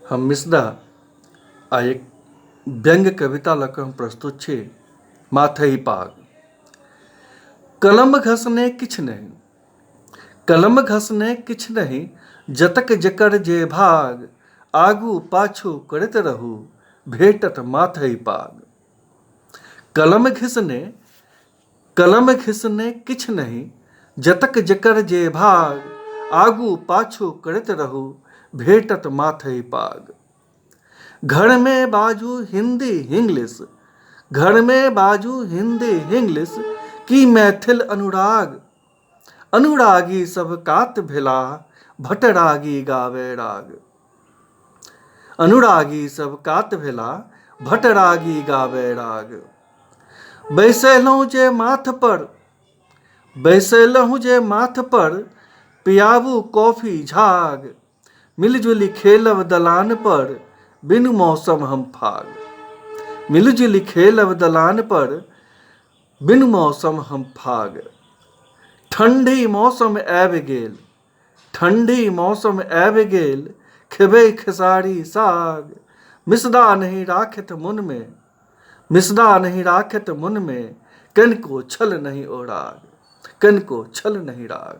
हम मिसदा आ एक व्यंग कविता लऽ कऽ हम प्रस्तुत छी। माथहि पाग। कलम घसने किछ नहीं, कलम घसने किछ नहीं, जतक जकर जे भाग, आगू पाछू करैत रहू भेटत माथहि पाग। कलम घिसने किछ नहीं, जतक जकर जे भाग, आगू पाछू करैत रहू भेटत माथहि पाग। घर में बाजू हिंदी इंग्लिश, घर में बाजू हिंदी इंग्लिश, की मैथिल अनुराग, अनुरागी सब कात भेलाह, भटरागी गावे राग। अनुरागी सब कात भेलाह, भटरागी गावे राग। बैसलहुँ जे माथ पर, बैसलहुँ जे माथ पर, पियाबू कॉफी झाग, मिलजुली खेलब दलान पर, बिनु मौसम हम फाग। मिलजुली खेलब दलान पर, बिनु मौसम हम फाग। ठंडी मौसम आबि गेल, ठंडी मौसम आबि गेल, खेबै खेसारी साग। मिसदा नहीं राखैत मन में, मिसदा नहीं राखैत मन में, कनिको छल नहीं ओ राग, कनिको छल नहीं राग।